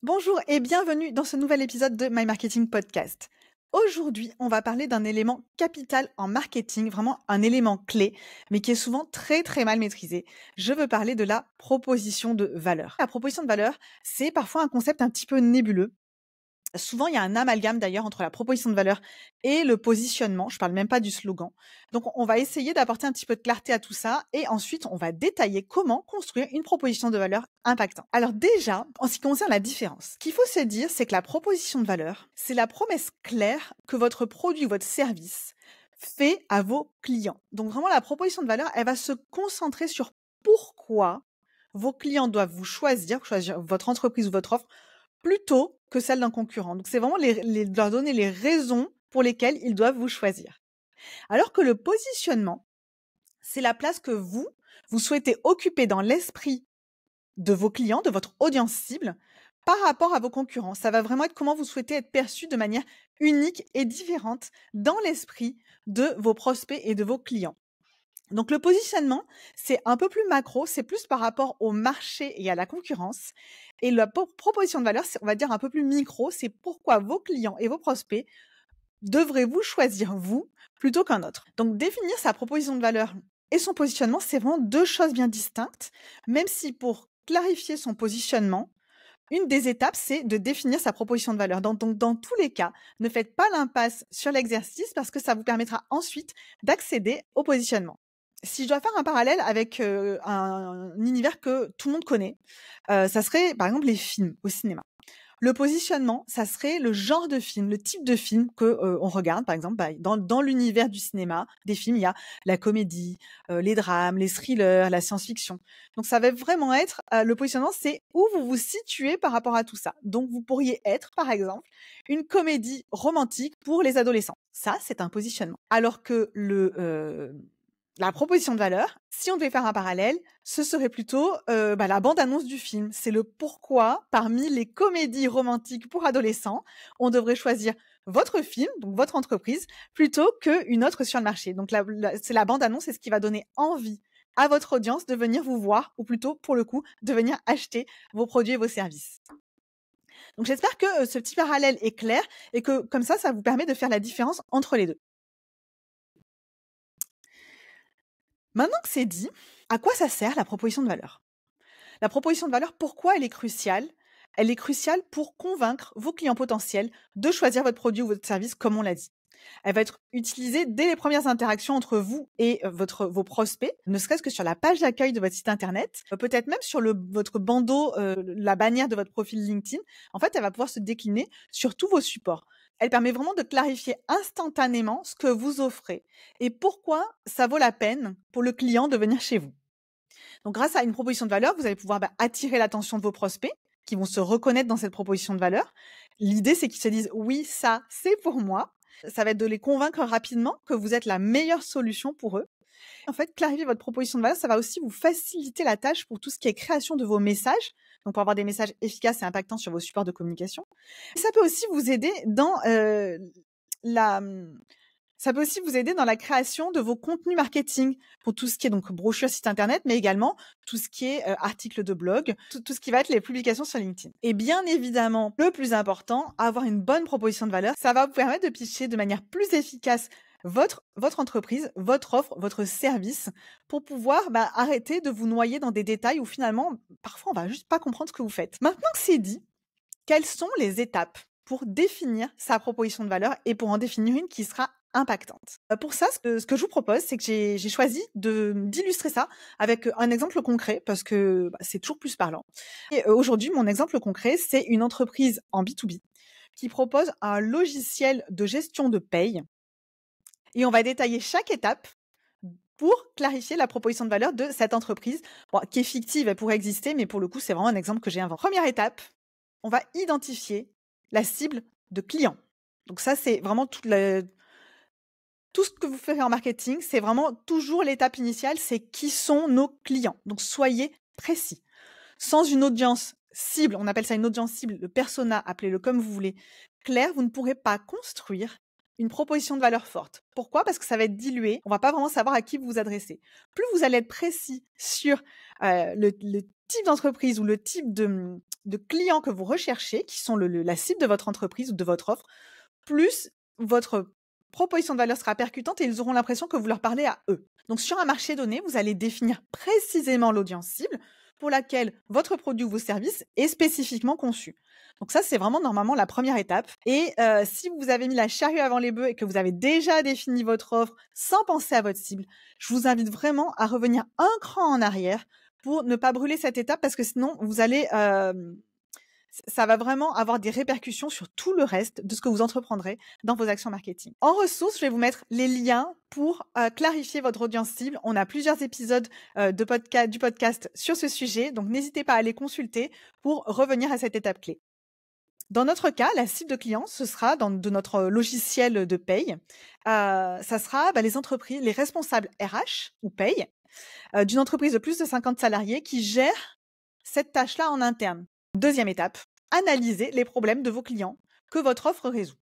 Bonjour et bienvenue dans ce nouvel épisode de My Marketing Podcast. Aujourd'hui, on va parler d'un élément capital en marketing, vraiment un élément clé, mais qui est souvent très mal maîtrisé. Je veux parler de la proposition de valeur. La proposition de valeur, c'est parfois un concept un petit peu nébuleux. Souvent, il y a un amalgame d'ailleurs entre la proposition de valeur et le positionnement. Je parle même pas du slogan. Donc, on va essayer d'apporter un petit peu de clarté à tout ça et ensuite, on va détailler comment construire une proposition de valeur impactante. Alors déjà, en ce qui concerne la différence, ce qu'il faut se dire, c'est que la proposition de valeur, c'est la promesse claire que votre produit ou votre service fait à vos clients. Donc, vraiment, la proposition de valeur, elle va se concentrer sur pourquoi vos clients doivent vous choisir votre entreprise ou votre offre plutôt que celle d'un concurrent. Donc, c'est vraiment leur donner les raisons pour lesquelles ils doivent vous choisir. Alors que le positionnement, c'est la place que vous souhaitez occuper dans l'esprit de vos clients, de votre audience cible, par rapport à vos concurrents. Ça va vraiment être comment vous souhaitez être perçu de manière unique et différente dans l'esprit de vos prospects et de vos clients. Donc le positionnement, c'est un peu plus macro, c'est plus par rapport au marché et à la concurrence. Et la proposition de valeur, c'est, on va dire, un peu plus micro, c'est pourquoi vos clients et vos prospects devraient vous choisir vous plutôt qu'un autre. Donc définir sa proposition de valeur et son positionnement, c'est vraiment deux choses bien distinctes, même si pour clarifier son positionnement, une des étapes, c'est de définir sa proposition de valeur. Donc, dans tous les cas, ne faites pas l'impasse sur l'exercice parce que ça vous permettra ensuite d'accéder au positionnement. Si je dois faire un parallèle avec un univers que tout le monde connaît, ça serait par exemple les films au cinéma. Le positionnement, ça serait le genre de film, le type de film que on regarde. Par exemple, dans l'univers du cinéma, des films, il y a la comédie, les drames, les thrillers, la science-fiction. Donc, ça va vraiment être le positionnement, c'est où vous vous situez par rapport à tout ça. Donc, vous pourriez être, par exemple, une comédie romantique pour les adolescents. Ça, c'est un positionnement. Alors que la proposition de valeur, si on devait faire un parallèle, ce serait plutôt la bande-annonce du film. C'est le pourquoi, parmi les comédies romantiques pour adolescents, on devrait choisir votre film, donc votre entreprise, plutôt qu'une autre sur le marché. Donc c'est la bande-annonce, c'est ce qui va donner envie à votre audience de venir vous voir, ou plutôt, pour le coup, de venir acheter vos produits et vos services. Donc j'espère que ce petit parallèle est clair et que comme ça vous permet de faire la différence entre les deux. Maintenant que c'est dit, à quoi ça sert la proposition de valeur? La proposition de valeur, pourquoi elle est cruciale? Elle est cruciale pour convaincre vos clients potentiels de choisir votre produit ou votre service, comme on l'a dit. Elle va être utilisée dès les premières interactions entre vous et vos prospects, ne serait-ce que sur la page d'accueil de votre site internet, peut-être même sur votre bandeau, la bannière de votre profil LinkedIn. En fait, elle va pouvoir se décliner sur tous vos supports. Elle permet vraiment de clarifier instantanément ce que vous offrez et pourquoi ça vaut la peine pour le client de venir chez vous. Donc, grâce à une proposition de valeur, vous allez pouvoir attirer l'attention de vos prospects qui vont se reconnaître dans cette proposition de valeur. L'idée, c'est qu'ils se disent « oui, ça, c'est pour moi ». Ça va être de les convaincre rapidement que vous êtes la meilleure solution pour eux. En fait, clarifier votre proposition de valeur, ça va aussi vous faciliter la tâche pour tout ce qui est création de vos messages, donc pour avoir des messages efficaces et impactants sur vos supports de communication. Et ça peut aussi vous aider dans ça peut aussi vous aider dans la création de vos contenus marketing pour tout ce qui est donc brochure, site internet, mais également tout ce qui est articles de blog, tout ce qui va être les publications sur LinkedIn. Et bien évidemment, le plus important, avoir une bonne proposition de valeur, ça va vous permettre de pitcher de manière plus efficace votre entreprise, votre offre, votre service pour pouvoir arrêter de vous noyer dans des détails où finalement, parfois, on va juste pas comprendre ce que vous faites. Maintenant que c'est dit, quelles sont les étapes pour définir sa proposition de valeur et pour en définir une qui sera impactante? Pour ça, ce que je vous propose, c'est que j'ai choisi d'illustrer ça avec un exemple concret parce que c'est toujours plus parlant. Et aujourd'hui, mon exemple concret, c'est une entreprise en B2B qui propose un logiciel de gestion de paye et on va détailler chaque étape pour clarifier la proposition de valeur de cette entreprise, qui est fictive, elle pourrait exister, mais pour le coup, c'est vraiment un exemple que j'ai inventé. Première étape, on va identifier la cible de clients. Donc ça, c'est vraiment tout ce que vous faites en marketing, c'est vraiment toujours l'étape initiale, c'est qui sont nos clients. Donc soyez précis. Sans une audience cible, on appelle ça une audience cible, le persona, appelez-le comme vous voulez, clair, vous ne pourrez pas construire une proposition de valeur forte. Pourquoi? Parce que ça va être dilué, on va pas vraiment savoir à qui vous vous adressez. Plus vous allez être précis sur le type d'entreprise ou le type de clients que vous recherchez, qui sont la cible de votre entreprise ou de votre offre, plus votre proposition de valeur sera percutante et ils auront l'impression que vous leur parlez à eux. Donc, sur un marché donné, vous allez définir précisément l'audience cible pour laquelle votre produit ou vos services est spécifiquement conçu. Donc ça, c'est vraiment normalement la première étape. Et si vous avez mis la charrue avant les bœufs et que vous avez déjà défini votre offre sans penser à votre cible, je vous invite vraiment à revenir un cran en arrière pour ne pas brûler cette étape parce que sinon, vous allez... ça va vraiment avoir des répercussions sur tout le reste de ce que vous entreprendrez dans vos actions marketing. En ressources, je vais vous mettre les liens pour clarifier votre audience cible. On a plusieurs épisodes du podcast sur ce sujet, donc n'hésitez pas à les consulter pour revenir à cette étape clé. Dans notre cas, la cible de clients, ce sera de notre logiciel de paye. Ça sera les entreprises, les responsables RH ou paye d'une entreprise de plus de 50 salariés qui gèrent cette tâche-là en interne. Deuxième étape, analysez les problèmes de vos clients que votre offre résout.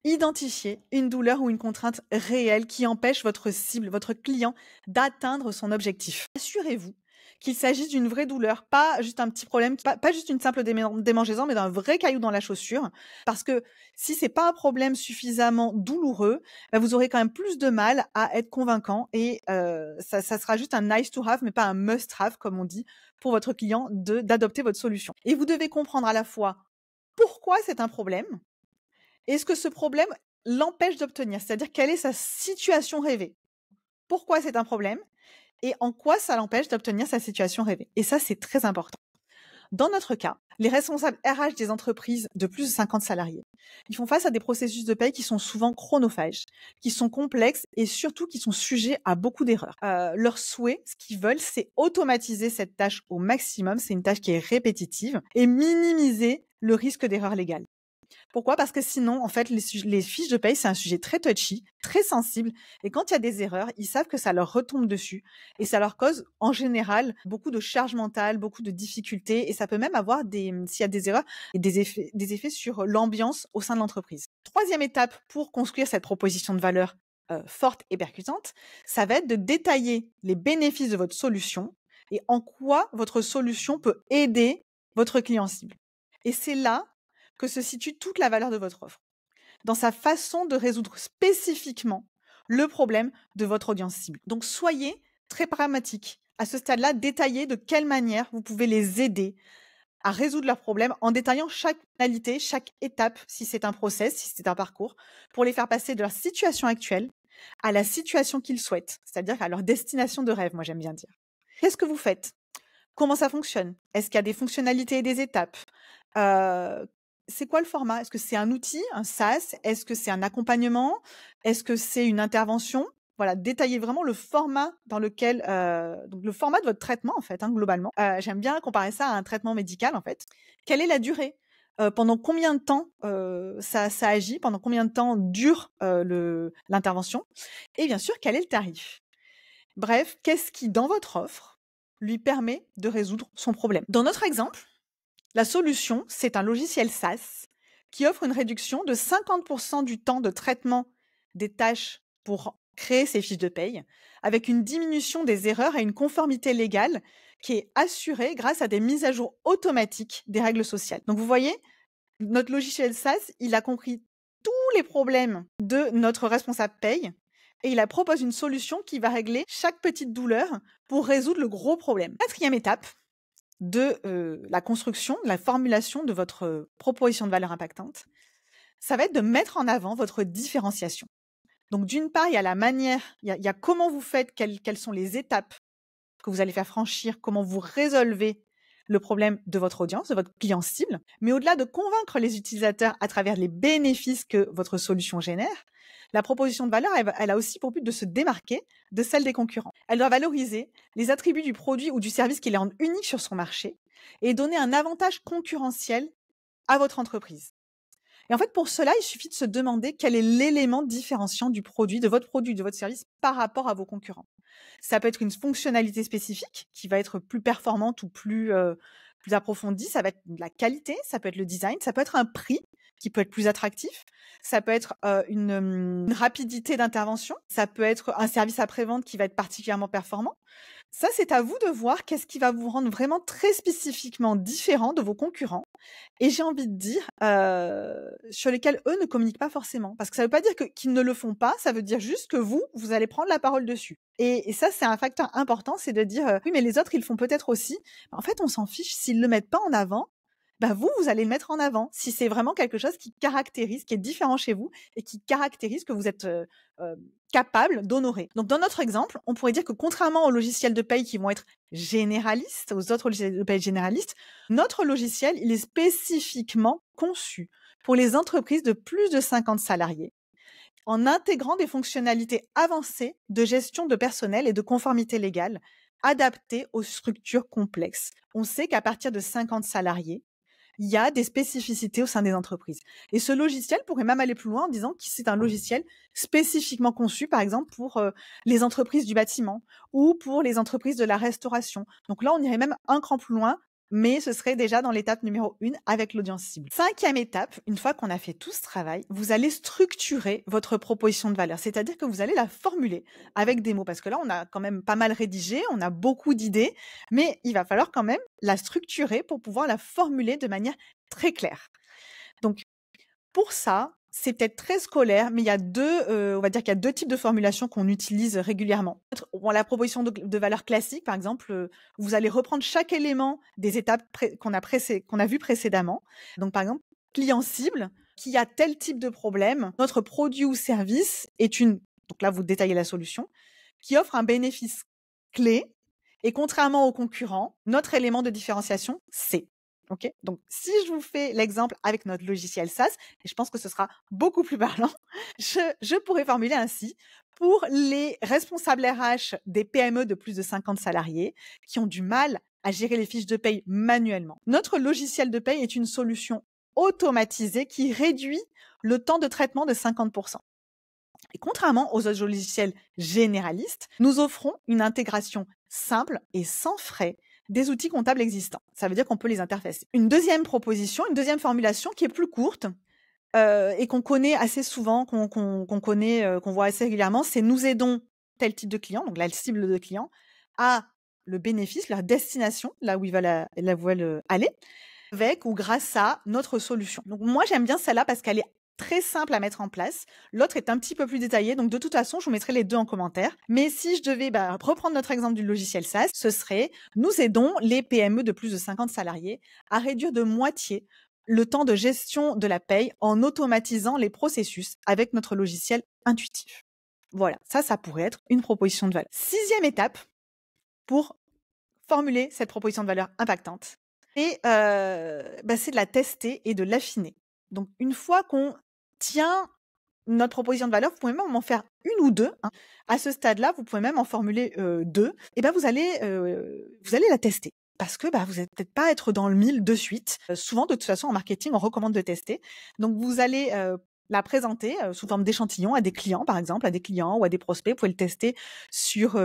Identifiez une douleur ou une contrainte réelle qui empêche votre cible, votre client, d'atteindre son objectif. Assurez-vous qu'il s'agisse d'une vraie douleur, pas juste un petit problème, pas juste une simple démangeaison, mais d'un vrai caillou dans la chaussure. Parce que si c'est pas un problème suffisamment douloureux, vous aurez quand même plus de mal à être convaincant et ça sera juste un nice to have, mais pas un must have, comme on dit, pour votre client d'adopter votre solution. Et vous devez comprendre à la fois pourquoi c'est un problème et est-ce que ce problème l'empêche d'obtenir, c'est-à-dire quelle est sa situation rêvée. Pourquoi c'est un problème et en quoi ça l'empêche d'obtenir sa situation rêvée. Et ça, c'est très important. Dans notre cas, les responsables RH des entreprises de plus de 50 salariés, ils font face à des processus de paye qui sont souvent chronophages, qui sont complexes et surtout qui sont sujets à beaucoup d'erreurs. Leur souhait, ce qu'ils veulent, c'est automatiser cette tâche au maximum. C'est une tâche qui est répétitive et minimiser le risque d'erreur légale. Pourquoi? Parce que sinon, en fait, les fiches de paye, c'est un sujet très touchy, très sensible. Et quand il y a des erreurs, ils savent que ça leur retombe dessus. Et ça leur cause, en général, beaucoup de charge mentale, beaucoup de difficultés. Et ça peut même avoir s'il y a des erreurs, des effets sur l'ambiance au sein de l'entreprise. Troisième étape pour construire cette proposition de valeur forte et percutante, ça va être de détailler les bénéfices de votre solution et en quoi votre solution peut aider votre client cible. Et c'est là que se situe toute la valeur de votre offre, dans sa façon de résoudre spécifiquement le problème de votre audience cible. Donc, soyez très pragmatique. À ce stade-là, détaillez de quelle manière vous pouvez les aider à résoudre leurs problèmes en détaillant chaque finalité, chaque étape, si c'est un process, si c'est un parcours, pour les faire passer de leur situation actuelle à la situation qu'ils souhaitent, c'est-à-dire à leur destination de rêve, moi j'aime bien dire. Qu'est-ce que vous faites? Comment ça fonctionne? Est-ce qu'il y a des fonctionnalités et des étapes? C'est quoi le format? Est-ce que c'est un outil, un SaaS? Est-ce que c'est un accompagnement? Est-ce que c'est une intervention? Voilà, détaillez vraiment le format dans lequel, donc le format de votre traitement en fait, globalement. J'aime bien comparer ça à un traitement médical en fait. Quelle est la durée? Pendant combien de temps ça agit? Pendant combien de temps dure l'intervention? Et bien sûr, quel est le tarif? Bref, qu'est-ce qui, dans votre offre, lui permet de résoudre son problème? Dans notre exemple, la solution, c'est un logiciel SaaS qui offre une réduction de 50% du temps de traitement des tâches pour créer ces fiches de paye, avec une diminution des erreurs et une conformité légale qui est assurée grâce à des mises à jour automatiques des règles sociales. Donc vous voyez, notre logiciel SaaS, il a compris tous les problèmes de notre responsable paye et il a proposé une solution qui va régler chaque petite douleur pour résoudre le gros problème. Quatrième étape de la construction, de la formulation de votre proposition de valeur impactante, ça va être de mettre en avant votre différenciation. Donc d'une part, il y a la manière, il y a comment vous faites, quelles sont les étapes que vous allez faire franchir, comment vous résolvez le problème de votre audience, de votre client cible. Mais au-delà de convaincre les utilisateurs à travers les bénéfices que votre solution génère, la proposition de valeur, elle a aussi pour but de se démarquer de celle des concurrents. Elle doit valoriser les attributs du produit ou du service qui les rendent uniques sur son marché et donner un avantage concurrentiel à votre entreprise. Et en fait, pour cela, il suffit de se demander quel est l'élément différenciant du produit, de votre service par rapport à vos concurrents. Ça peut être une fonctionnalité spécifique qui va être plus performante ou plus approfondie. Ça va être de la qualité, ça peut être le design, ça peut être un prix qui peut être plus attractif. Ça peut être une rapidité d'intervention. Ça peut être un service après-vente qui va être particulièrement performant. Ça, c'est à vous de voir qu'est-ce qui va vous rendre vraiment très spécifiquement différent de vos concurrents et j'ai envie de dire, sur lesquels eux ne communiquent pas forcément. Parce que ça veut pas dire qu'ils ne le font pas, ça veut dire juste que vous allez prendre la parole dessus et ça, c'est un facteur important, c'est de dire, «Oui, mais les autres, ils le font peut-être aussi». En fait, on s'en fiche, s'ils le mettent pas en avant, bah, vous allez le mettre en avant. Si c'est vraiment quelque chose qui caractérise, qui est différent chez vous et qui caractérise que vous êtes, heu, capable d'honorer. Donc dans notre exemple, on pourrait dire que contrairement aux logiciels de paye qui vont être généralistes, aux autres logiciels de paye généralistes, notre logiciel, il est spécifiquement conçu pour les entreprises de plus de 50 salariés, en intégrant des fonctionnalités avancées de gestion de personnel et de conformité légale, adaptées aux structures complexes. On sait qu'à partir de 50 salariés, il y a des spécificités au sein des entreprises. Et ce logiciel pourrait même aller plus loin en disant que c'est un logiciel spécifiquement conçu, par exemple, pour les entreprises du bâtiment ou pour les entreprises de la restauration. Donc là, on irait même un cran plus loin, mais ce serait déjà dans l'étape numéro 1 avec l'audience cible. 5e étape, une fois qu'on a fait tout ce travail, vous allez structurer votre proposition de valeur, c'est-à-dire que vous allez la formuler avec des mots, parce que là, on a quand même pas mal rédigé, on a beaucoup d'idées, mais il va falloir quand même la structurer pour pouvoir la formuler de manière très claire. Donc, pour ça, c'est peut-être très scolaire, mais il y a on va dire qu'il y a 2 types de formulations qu'on utilise régulièrement. Bon, la proposition de valeur classique, par exemple, vous allez reprendre chaque élément des étapes qu'on a vues précédemment. Donc, par exemple, client cible, qui a tel type de problème, notre produit ou service est donc là, vous détaillez la solution, qui offre un bénéfice clé et contrairement aux concurrents, notre élément de différenciation, c'est. OK? Donc, si je vous fais l'exemple avec notre logiciel SaaS, et je pense que ce sera beaucoup plus parlant, je pourrais formuler ainsi: pour les responsables RH des PME de plus de 50 salariés qui ont du mal à gérer les fiches de paye manuellement, notre logiciel de paye est une solution automatisée qui réduit le temps de traitement de 50. Et contrairement aux autres logiciels généralistes, nous offrons une intégration simple et sans frais des outils comptables existants. Ça veut dire qu'on peut les interfacer. Une deuxième proposition, une deuxième formulation qui est plus courte et qu'on connaît assez souvent, qu'on voit assez régulièrement, c'est: nous aidons tel type de client, donc la cible de client, à le bénéfice, leur destination, là où ils veulent aller, avec ou grâce à notre solution. Donc moi, j'aime bien celle-là parce qu'elle est très simple à mettre en place. L'autre est un petit peu plus détaillée, donc de toute façon, je vous mettrai les deux en commentaire. Mais si je devais reprendre notre exemple du logiciel SaaS, ce serait: nous aidons les PME de plus de 50 salariés à réduire de moitié le temps de gestion de la paye en automatisant les processus avec notre logiciel intuitif. Voilà, ça pourrait être une proposition de valeur. 6e étape pour formuler cette proposition de valeur impactante, et c'est de la tester et de l'affiner. Donc une fois qu'on tient notre proposition de valeur, vous pouvez même en faire 1 ou 2, hein. À ce stade-là, vous pouvez même en formuler 2 et vous allez la tester parce que, vous allez peut-être pas être dans le mille de suite. Souvent, de toute façon, en marketing, on recommande de tester. Donc vous allez, la présenter, sous forme d'échantillon à des clients, par exemple, à des clients ou à des prospects. Vous pouvez le tester sur,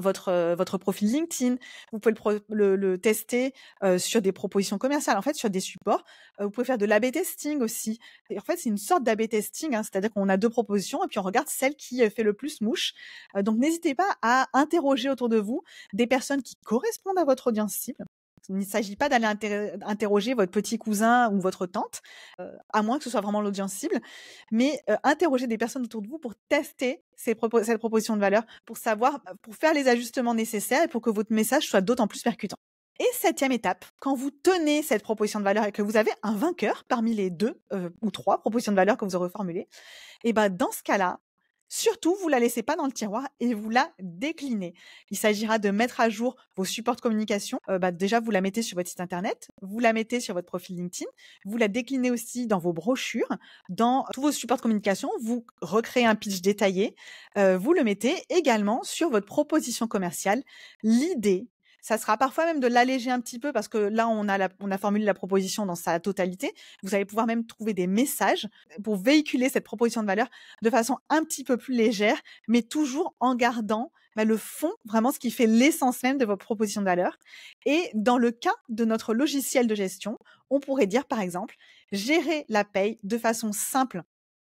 votre profil LinkedIn, vous pouvez le tester sur des propositions commerciales, en fait, sur des supports. Vous pouvez faire de l'A/B testing aussi. Et en fait, c'est une sorte d'A/B testing, hein, c'est-à-dire qu'on a 2 propositions et puis on regarde celle qui fait le plus mouche. Donc n'hésitez pas à interroger autour de vous des personnes qui correspondent à votre audience cible. Il ne s'agit pas d'aller interroger votre petit cousin ou votre tante, à moins que ce soit vraiment l'audience cible, mais interroger des personnes autour de vous pour tester cette proposition de valeur, pour savoir, pour faire les ajustements nécessaires et pour que votre message soit d'autant plus percutant. Et 7e étape, quand vous tenez cette proposition de valeur et que vous avez un vainqueur parmi les 2 ou 3 propositions de valeur que vous aurez formulées, et dans ce cas-là, surtout, vous la laissez pas dans le tiroir et vous la déclinez. Il s'agira de mettre à jour vos supports de communication. Déjà, vous la mettez sur votre site internet, vous la mettez sur votre profil LinkedIn, vous la déclinez aussi dans vos brochures, dans tous vos supports de communication, vous recréez un pitch détaillé, vous le mettez également sur votre proposition commerciale. L'idée, ça sera parfois même de l'alléger un petit peu parce que là, on a formulé la proposition dans sa totalité. Vous allez pouvoir même trouver des messages pour véhiculer cette proposition de valeur de façon un petit peu plus légère, mais toujours en gardant le fond, vraiment ce qui fait l'essence même de votre proposition de valeur. Et dans le cas de notre logiciel de gestion, on pourrait dire par exemple: gérer la paye de façon simple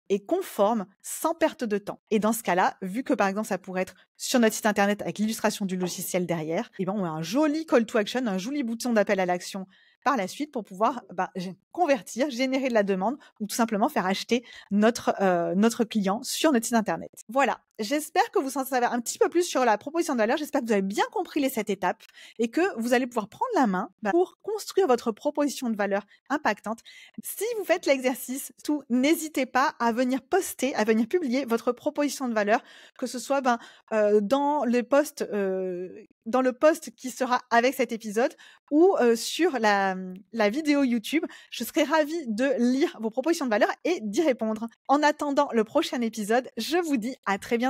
et conforme sans perte de temps. Et dans ce cas-là, vu que par exemple ça pourrait être sur notre site internet avec l'illustration du logiciel derrière, et ben on a un joli call to action, un joli bouton d'appel à l'action par la suite pour pouvoir convertir, générer de la demande ou tout simplement faire acheter notre client sur notre site internet. Voilà, j'espère que vous en savez un petit peu plus sur la proposition de valeur. J'espère que vous avez bien compris les 7 étapes et que vous allez pouvoir prendre la main pour construire votre proposition de valeur impactante. Si vous faites l'exercice, n'hésitez pas à venir poster, à venir publier votre proposition de valeur, que ce soit dans le post qui sera avec cet épisode ou sur la vidéo YouTube. Je serai ravie de lire vos propositions de valeur et d'y répondre. En attendant le prochain épisode, je vous dis à très bientôt.